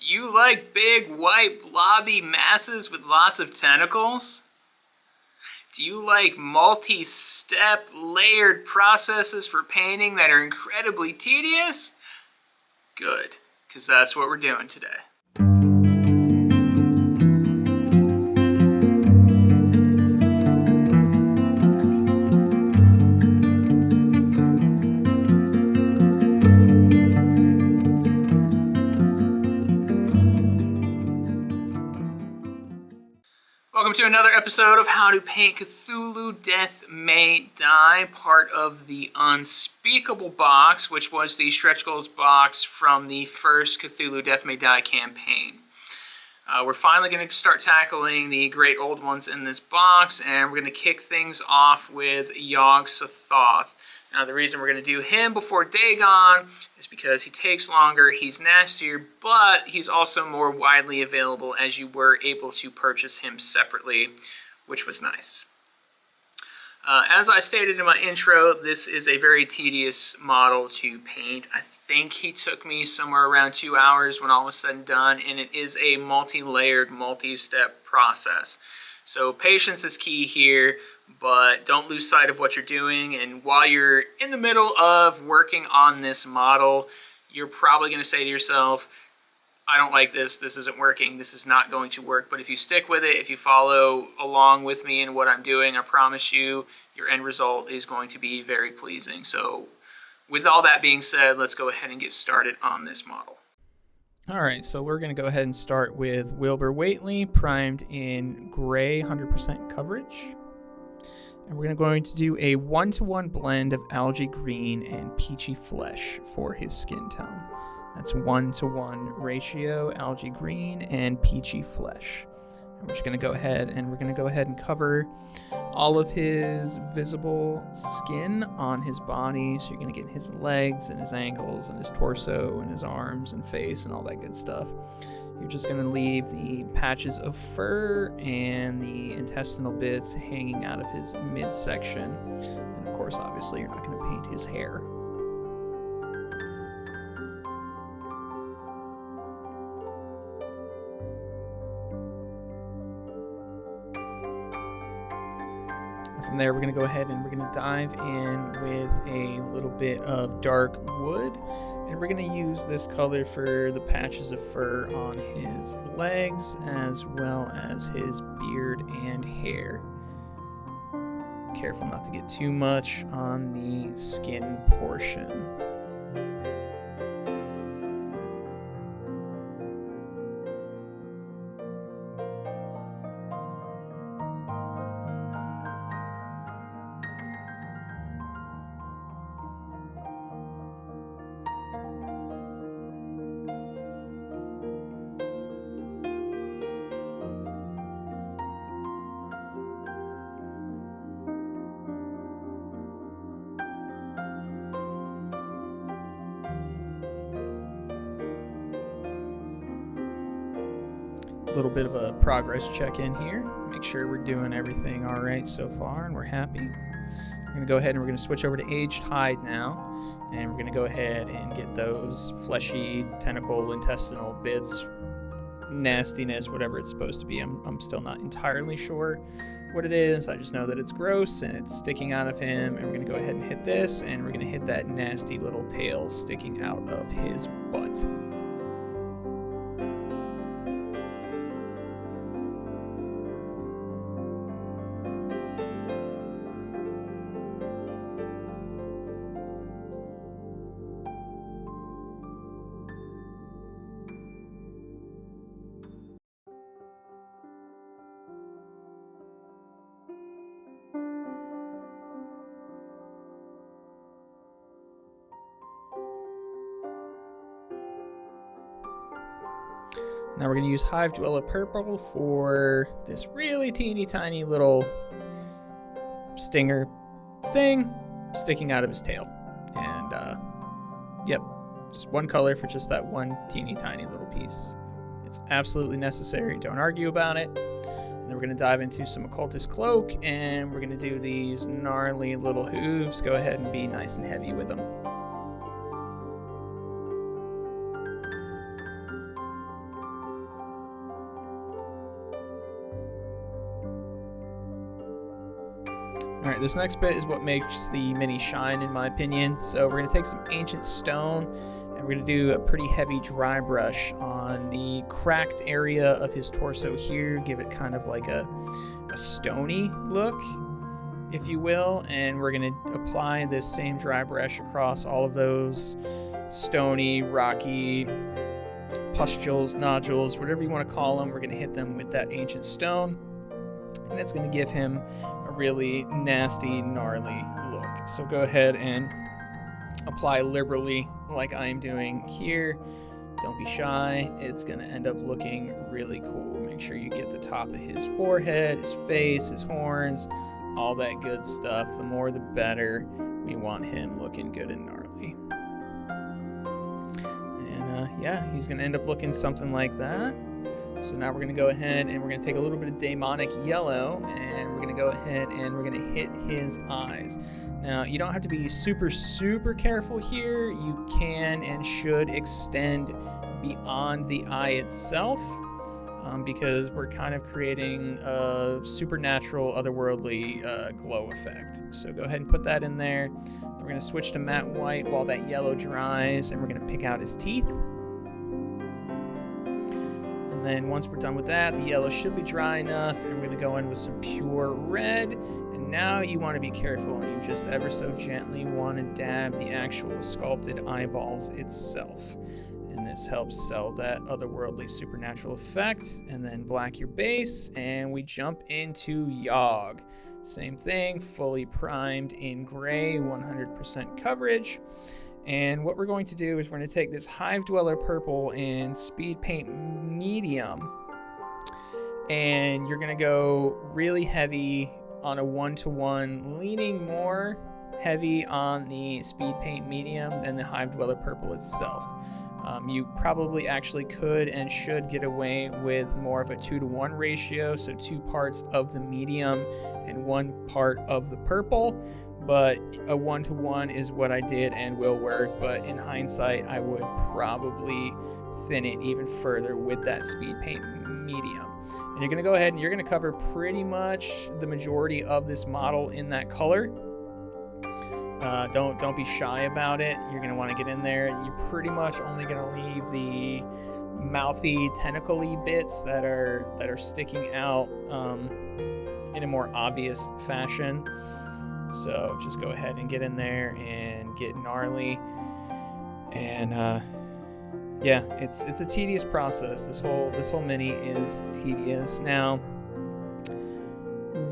Do you like big, white, blobby masses with lots of tentacles? Do you like multi-step, layered processes for painting that are incredibly tedious? Good, because that's what we're doing today. Welcome to another episode of How to Paint Cthulhu Death May Die, part of the Unspeakable box, which was the stretch goals box from the first Cthulhu Death May Die campaign. We're finally going to start tackling the great old ones in this box, and we're going to kick things off with Yog Sothoth. Now, the reason we're going to do him before Dagon is because he takes longer, he's nastier, but he's also more widely available as you were able to purchase him separately, which was nice. As I stated in my intro, this is a very tedious model to paint. I think he took me somewhere around 2 hours when all was said and done, and it is a multi-layered, multi-step process. So patience is key here, but don't lose sight of what you're doing. And while you're in the middle of working on this model, you're probably going to say to yourself, I don't like this, this isn't working, this is not going to work. But if you stick with it, if you follow along with me in what I'm doing, I promise you, your end result is going to be very pleasing. So with all that being said, let's go ahead and get started on this model. All right, so we're going to go ahead and start with Wilbur Weightley, primed in gray, 100% coverage. And we're going to do a 1-to-1 blend of algae green and peachy flesh for his skin tone. That's 1-to-1 ratio, algae green and peachy flesh. And we're just going to go ahead and cover all of his visible skin on his body. So you're going to get his legs and his ankles and his torso and his arms and face and all that good stuff. You're just going to leave the patches of fur and the intestinal bits hanging out of his midsection. And of course, obviously, you're not going to paint his hair. From there, we're going to go ahead and we're going to dive in with a little bit of dark wood, and we're going to use this color for the patches of fur on his legs as well as his beard and hair. Careful not to get too much on the skin portion. Little bit of a progress check in here. Make sure we're doing everything all right so far and we're happy. We're going to go ahead and we're going to switch over to aged hide now, and we're going to go ahead and get those fleshy tentacle intestinal bits, nastiness, whatever it's supposed to be. I'm still not entirely sure what it is. I just know that it's gross and it's sticking out of him, and we're going to go ahead and hit this, and we're going to hit that nasty little tail sticking out of his butt. Now we're going to use Hive Dweller Purple for this really teeny tiny little stinger thing sticking out of his tail. And, yep, just one color for just that one teeny tiny little piece. It's absolutely necessary. Don't argue about it. And then we're going to dive into some Occultist Cloak, and we're going to do these gnarly little hooves. Go ahead and be nice and heavy with them. All right, this next bit is what makes the mini shine, in my opinion. So we're going to take some ancient stone, and we're going to do a pretty heavy dry brush on the cracked area of his torso here, give it kind of like a stony look, if you will. And we're going to apply this same dry brush across all of those stony, rocky pustules, nodules, whatever you want to call them. We're going to hit them with that ancient stone, and it's going to give him a really nasty, gnarly look. So go ahead and apply liberally like I'm doing here. Don't be shy. It's going to end up looking really cool. Make sure you get the top of his forehead, his face, his horns, all that good stuff. The more the better. We want him looking good and gnarly. And yeah, he's going to end up looking something like that. So now we're going to go ahead and we're going to take a little bit of demonic yellow, and we're going to go ahead and we're going to hit his eyes. Now, you don't have to be super careful here. You can and should extend beyond the eye itself, because we're kind of creating a supernatural, otherworldly glow effect. So go ahead and put that in there. Then we're going to switch to matte white while that yellow dries, and we're going to pick out his teeth. Then once we're done with that, the yellow should be dry enough, and we're going to go in with some pure red. And now you want to be careful, and you just ever so gently want to dab the actual sculpted eyeballs itself. And this helps sell that otherworldly supernatural effect. And then black your base, and we jump into Yog. Same thing, fully primed in gray, 100% coverage. And what we're going to do is we're going to take this Hive Dweller purple in speed paint medium, and you're going to go really heavy on a 1-to-1, leaning more heavy on the speed paint medium than the Hive Dweller purple itself. You probably actually could and should get away with more of a 2-to-1 ratio, so 2 parts of the medium and 1 part of the purple. But a 1-to-1 is what I did and will work. But in hindsight, I would probably thin it even further with that speed paint medium. And you're going to go ahead and you're going to cover pretty much the majority of this model in that color. Don't be shy about it. You're going to want to get in there. You're pretty much only going to leave the mouthy, tentacle-y bits that are sticking out in a more obvious fashion. So just go ahead and get in there and get gnarly. And yeah, it's a tedious process. This whole mini is tedious. Now,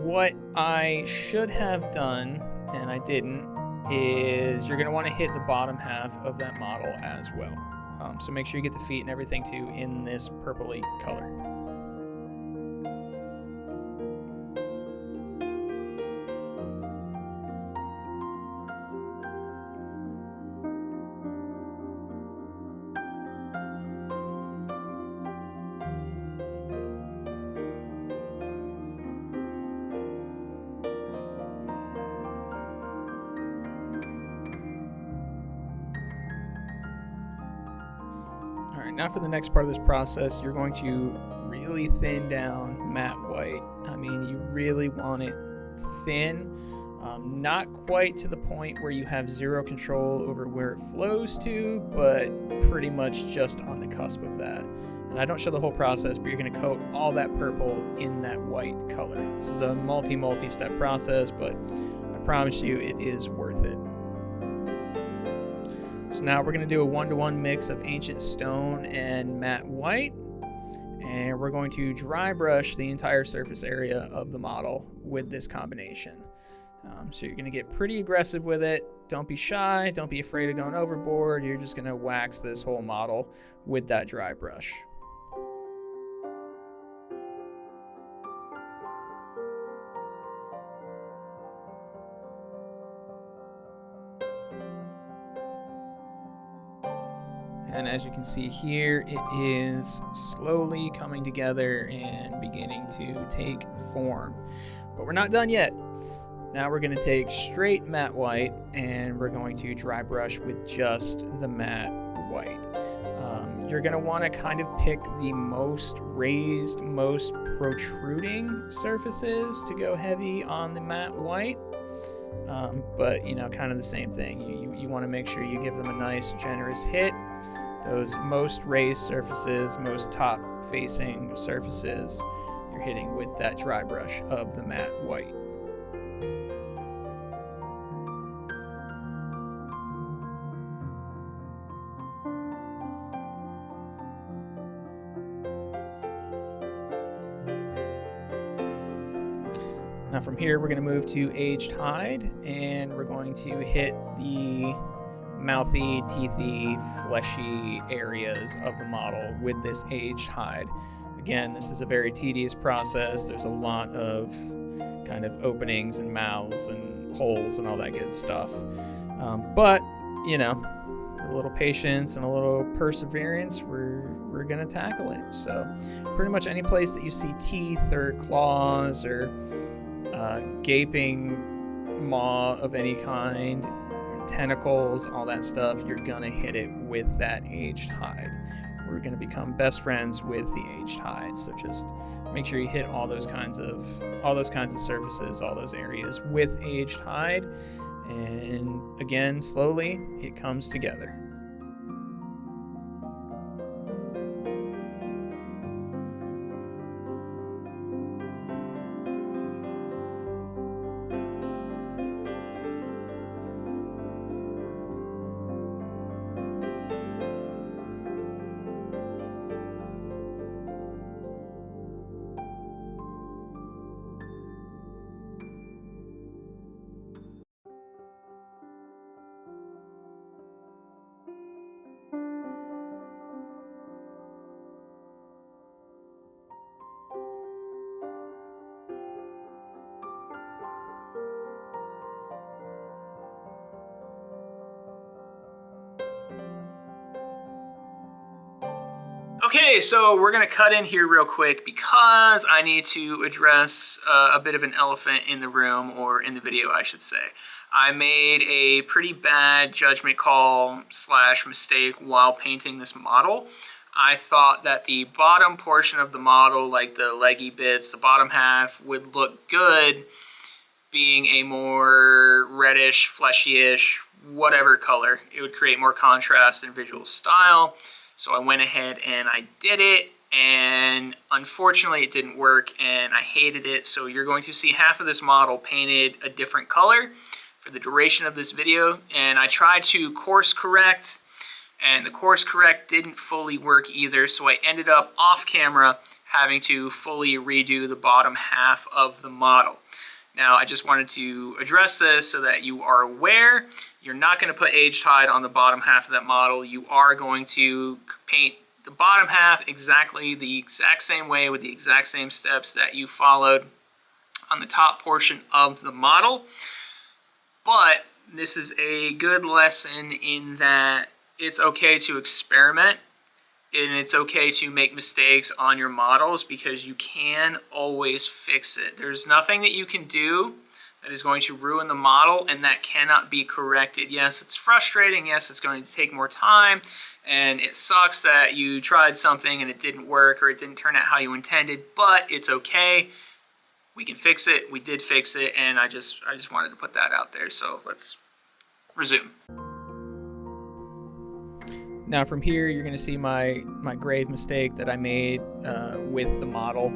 what I should have done, and I didn't, is you're going to want to hit the bottom half of that model as well. So make sure you get the feet and everything too in this purpley color. Alright, now for the next part of this process, you're going to really thin down matte white. I mean, you really want it thin, not quite to the point where you have zero control over where it flows to, but pretty much just on the cusp of that. And I don't show the whole process, but you're going to coat all that purple in that white color. This is a multi-step process, but I promise you it is worth it. So now we're going to do a 1-to-1 mix of ancient stone and matte white, and we're going to dry brush the entire surface area of the model with this combination. So you're going to get pretty aggressive with it. Don't be shy, don't be afraid of going overboard. You're just going to wax this whole model with that dry brush. And as you can see here, it is slowly coming together and beginning to take form. But we're not done yet. Now we're going to take straight matte white and we're going to dry brush with just the matte white. You're going to want to kind of pick the most raised, most protruding surfaces to go heavy on the matte white. But, you know, kind of the same thing. You want to make sure you give them a nice, generous hit. Those most raised surfaces, most top-facing surfaces, you're hitting with that dry brush of the matte white. Now from here, we're going to move to Aged Hide, and we're going to hit the mouthy, teethy, fleshy areas of the model with this Aged Hide. Again, this is a very tedious process. There's a lot of kind of openings and mouths and holes and all that good stuff. But, you know, a little patience and a little perseverance, we're going to tackle it. So pretty much any place that you see teeth or claws or gaping maw of any kind, tentacles, all that stuff, you're gonna hit it with that Aged Hide. We're gonna become best friends with the Aged Hide, so just make sure you hit all those kinds of surfaces, all those areas with Aged Hide, and again, slowly it comes together. Okay, so we're going to cut in here real quick because I need to address a bit of an elephant in the room, or in the video, I should say. I made a pretty bad judgment call / mistake while painting this model. I thought that the bottom portion of the model, like the leggy bits, the bottom half, would look good being a more reddish, fleshy-ish, whatever color. It would create more contrast and visual style. So I went ahead and I did it, and unfortunately it didn't work and I hated it. So you're going to see half of this model painted a different color for the duration of this video. And I tried to course correct, and the course correct didn't fully work either. So I ended up off camera having to fully redo the bottom half of the model. Now, I just wanted to address this so that you are aware. You're not going to put Aged Hide on the bottom half of that model. You are going to paint the bottom half exactly the exact same way with the exact same steps that you followed on the top portion of the model. But this is a good lesson in that it's okay to experiment, and it's okay to make mistakes on your models, because you can always fix it. There's nothing that you can do that is going to ruin the model and that cannot be corrected. Yes, it's frustrating. Yes, it's going to take more time, and it sucks that you tried something and it didn't work or it didn't turn out how you intended, but it's okay. We can fix it. We did fix it, and I just wanted to put that out there. So let's resume. Now from here, you're going to see my grave mistake that I made with the model.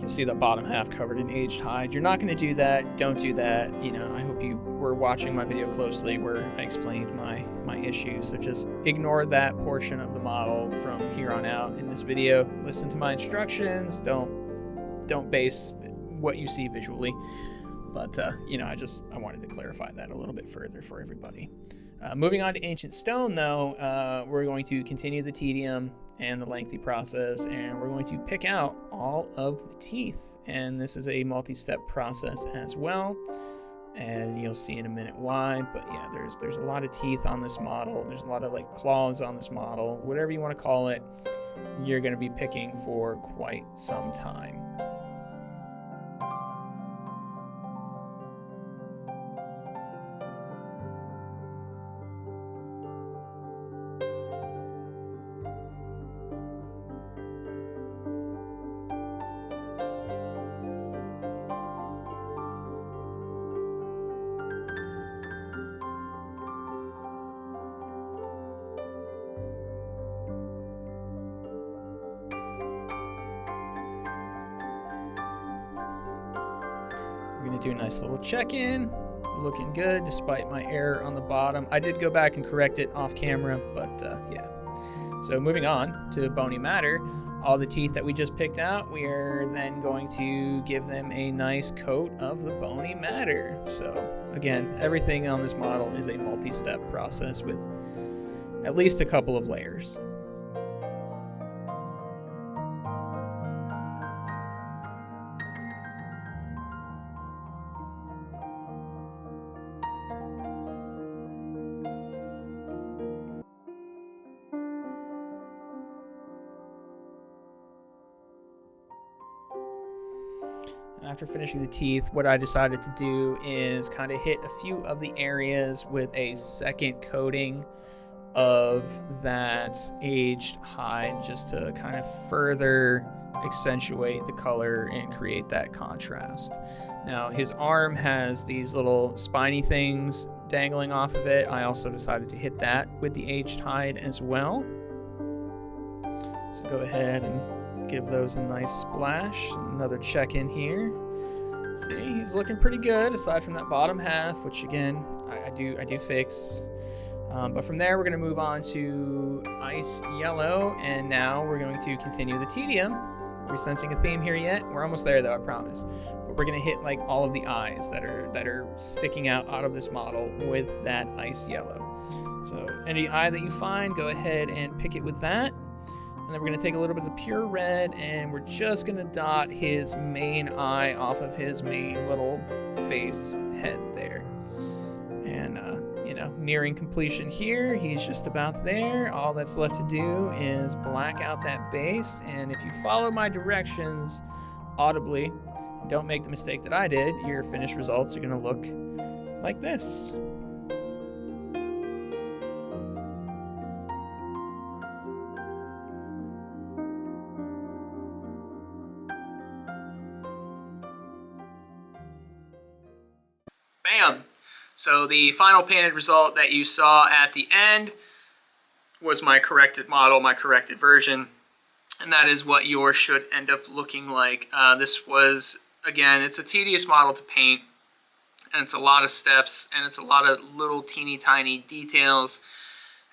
You'll see the bottom half covered in Aged Hide. You're not going to do that. Don't do that. You know, I hope you were watching my video closely where I explained my issues. So just ignore that portion of the model from here on out in this video. Listen to my instructions. Don't base what you see visually. But, you know, I wanted to clarify that a little bit further for everybody. Moving on to Ancient Stone, though, we're going to continue the tedium and the lengthy process, and we're going to pick out all of the teeth. And this is a multi-step process as well, and you'll see in a minute why. But yeah, there's a lot of teeth on this model. There's a lot of like claws on this model. Whatever you want to call it, you're going to be picking for quite some time. going to do a nice little check-in. Looking good despite my error on the bottom. I did go back and correct it off camera, but yeah. So moving on to bony matter, all the teeth that we just picked out, we are then going to give them a nice coat of the bony matter. So again, everything on this model is a multi-step process with at least a couple of layers. After finishing the teeth, what I decided to do is kind of hit a few of the areas with a second coating of that aged hide, just to kind of further accentuate the color and create that contrast. Now, his arm has these little spiny things dangling off of it. I also decided to hit that with the aged hide as well. So go ahead and give those a nice splash. Another check in here. See, he's looking pretty good aside from that bottom half, which again I do fix. But from there we're going to move on to ice yellow, and now we're going to continue the tedium. Are we sensing a theme here yet? We're almost there though, I promise. But we're going to hit like all of the eyes that are sticking out of this model with that ice yellow. So any eye that you find, go ahead and pick it with that. And then we're going to take a little bit of pure red, and we're just going to dot his main eye off of his main little face head there. And, nearing completion here. He's just about there. All that's left to do is black out that base. And if you follow my directions audibly, and don't make the mistake that I did, your finished results are going to look like this. Bam! So the final painted result that you saw at the end was my corrected model, my corrected version, and that is what yours should end up looking like. This was, again, it's a tedious model to paint, and it's a lot of steps, and it's a lot of little teeny tiny details,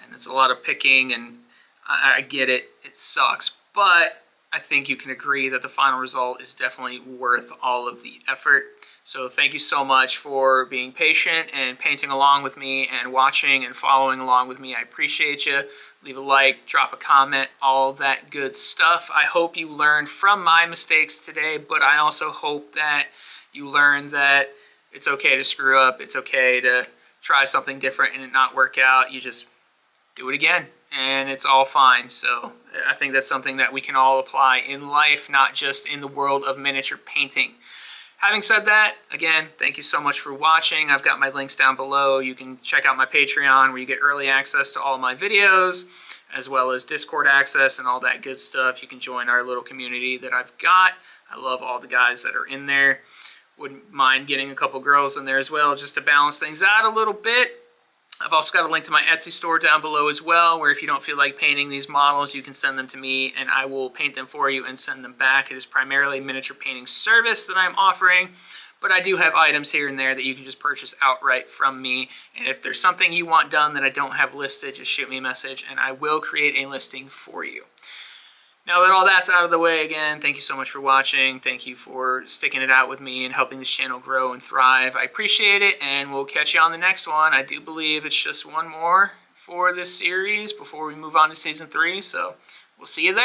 and it's a lot of picking, and I get it, it sucks, but I think you can agree that the final result is definitely worth all of the effort. So thank you so much for being patient and painting along with me and watching and following along with me. I appreciate you. Leave a like, drop a comment, all that good stuff. I hope you learned from my mistakes today, but I also hope that you learned that it's okay to screw up. It's okay to try something different and it not work out. You just do it again, and it's all fine. So I think that's something that we can all apply in life, not just in the world of miniature painting. Having said that, again, thank you so much for watching. I've got my links down below. You can check out my Patreon where you get early access to all my videos, as well as Discord access and all that good stuff. You can join our little community that I've got. I love all the guys that are in there. Wouldn't mind getting a couple girls in there as well, just to balance things out a little bit. I've also got a link to my Etsy store down below as well, where if you don't feel like painting these models, you can send them to me and I will paint them for you and send them back. It is primarily a miniature painting service that I'm offering, but I do have items here and there that you can just purchase outright from me. And if there's something you want done that I don't have listed, just shoot me a message and I will create a listing for you. Now that all that's out of the way, again, thank you so much for watching. Thank you for sticking it out with me and helping this channel grow and thrive. I appreciate it, and we'll catch you on the next one. I do believe it's just one more for this series before we move on to Season 3, so we'll see you there.